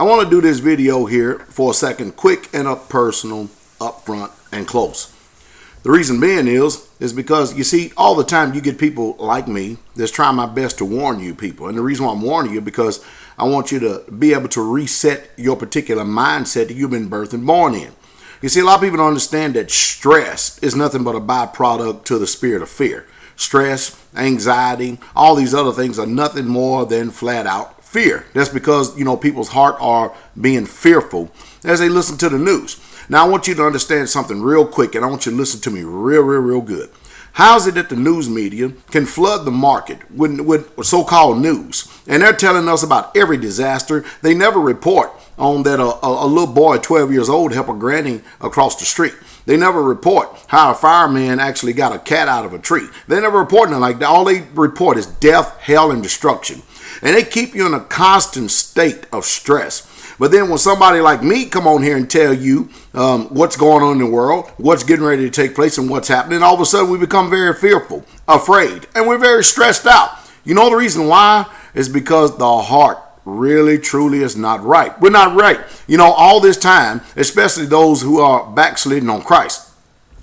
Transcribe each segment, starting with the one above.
I want to do this video here for a second, quick and up personal, upfront and close. The reason being is because you see all the time you get people like me that's trying my best to warn you people. And the reason why I'm warning you because I want you to be able to reset your particular mindset that you've been birthed and born in. You see, a lot of people don't understand that stress is nothing but a byproduct to the spirit of fear. Stress, anxiety, all these other things are nothing more than flat out fear. That's because, people's heart are being fearful as they listen to the news. Now, I want you to understand something real quick, and I want you to listen to me real good. How is it that the news media can flood the market with so-called news? And they're telling us about every disaster. They never report on that a little boy, 12 years old, helped a granny across the street. They never report how a fireman actually got a cat out of a tree. They never report nothing like that. All they report is death, hell, and destruction. And they keep you in a constant state of stress. But then when somebody like me come on here and tell you what's going on in the world, what's getting ready to take place and what's happening, all of a sudden we become very fearful, afraid, and we're very stressed out. You know the reason why? Is because the heart really truly is not right. We're not right. All this time, especially those who are backsliding on Christ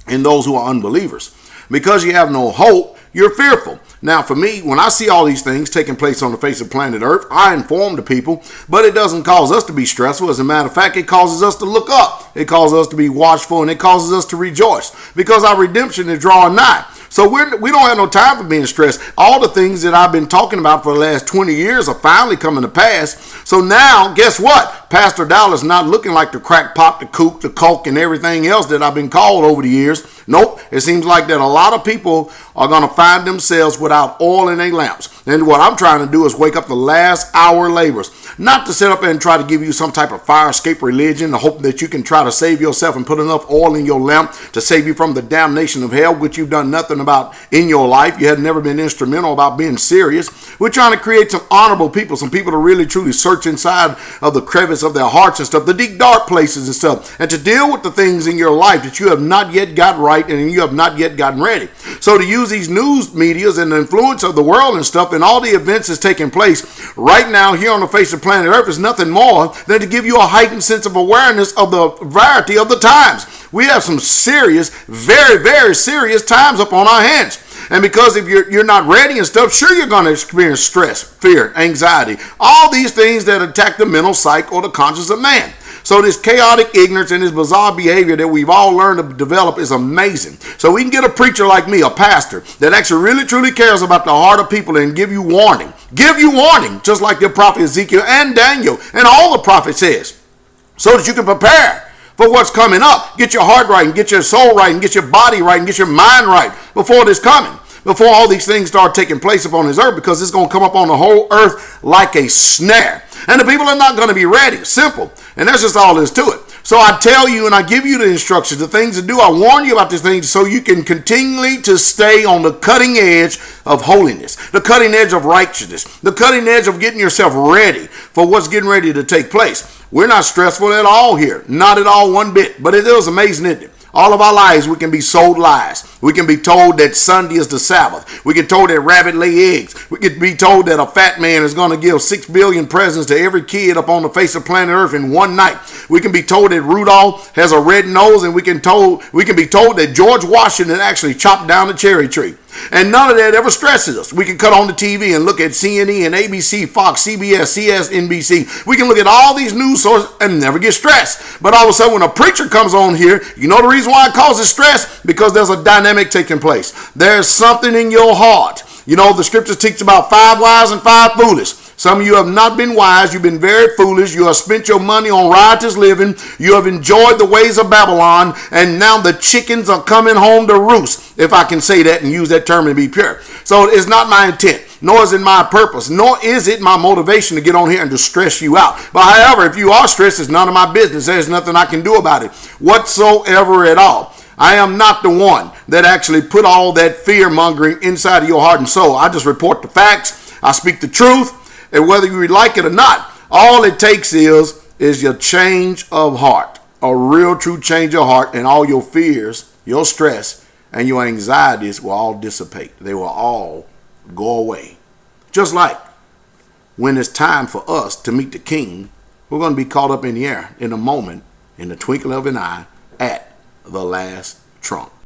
and those who are unbelievers. Because you have no hope, you're fearful. Now, for me, when I see all these things taking place on the face of planet Earth, I inform the people, but it doesn't cause us to be stressful. As a matter of fact, it causes us to look up. It causes us to be watchful, and it causes us to rejoice because our redemption is drawing nigh. So we don't have no time for being stressed. All the things that I've been talking about for the last 20 years are finally coming to pass. So now, guess what? Pastor Dowell is not looking like the crackpot, the kook, the coke, and everything else that I've been called over the years. Nope. It seems like that a lot of people are going to find themselves without oil in their lamps. And what I'm trying to do is wake up the last hour laborers. Not to sit up and try to give you some type of fire escape religion, the hope that you can try to save yourself and put enough oil in your lamp to save you from the damnation of hell, which you've done nothing about in your life. You have never been instrumental about being serious. We're trying to create some honorable people, some people to really truly search inside of the crevice of their hearts and stuff, the deep dark places and stuff, and to deal with the things in your life that you have not yet got right and you have not yet gotten ready. So to use these news medias and the influence of the world and stuff and all the events that's taking place right now here on the face of planet Earth is nothing more than to give you a heightened sense of awareness of the variety of the times. We have some serious, very serious times up on our hands. And because if you're not ready and stuff, sure, you're going to experience stress, fear, anxiety, all these things that attack the mental psyche or the conscience of man. So this chaotic ignorance and this bizarre behavior that we've all learned to develop is amazing. So we can get a preacher like me, a pastor, that actually really truly cares about the heart of people and give you warning. Give you warning, just like the prophet Ezekiel and Daniel and all the prophets says, so that you can prepare for what's coming up. Get your heart right and get your soul right and get your body right and get your mind right before this coming. Before all these things start taking place upon this earth, because it's going to come up on the whole earth like a snare. And the people are not going to be ready. Simple. And that's just all there is to it. So I tell you and I give you the instructions, the things to do. I warn you about these things so you can continually to stay on the cutting edge of holiness, the cutting edge of righteousness, the cutting edge of getting yourself ready for what's getting ready to take place. We're not stressful at all here. Not at all one bit. But it is amazing, isn't it? All of our lives, we can be sold lies. We can be told that Sunday is the Sabbath. We get told that rabbit lay eggs. We can be told that a fat man is going to give 6 billion presents to every kid up on the face of planet Earth in one night. We can be told that Rudolph has a red nose, and we can be told that George Washington actually chopped down a cherry tree. And none of that ever stresses us. We can cut on the TV and look at CNN, ABC, Fox, CBS, CS, NBC. We can look at all these news sources and never get stressed. But all of a sudden when a preacher comes on here, you know the reason why it causes stress? Because there's a dynamic taking place. There's something in your heart. The scriptures teach about 5 wise and 5 foolish. Some of you have not been wise. You've been very foolish. You have spent your money on riotous living. You have enjoyed the ways of Babylon. And now the chickens are coming home to roost, if I can say that and use that term to be pure. So it's not my intent, nor is it my purpose, nor is it my motivation to get on here and to stress you out. But however, if you are stressed, it's none of my business. There's nothing I can do about it whatsoever at all. I am not the one that actually put all that fear mongering inside of your heart and soul. I just report the facts. I speak the truth. And whether you like it or not, all it takes is your change of heart, a real true change of heart, and all your fears, your stress, and your anxieties will all dissipate. They will all go away. Just like when it's time for us to meet the King We're going to be caught up in the air in a moment, in the twinkle of an eye, at the last trump.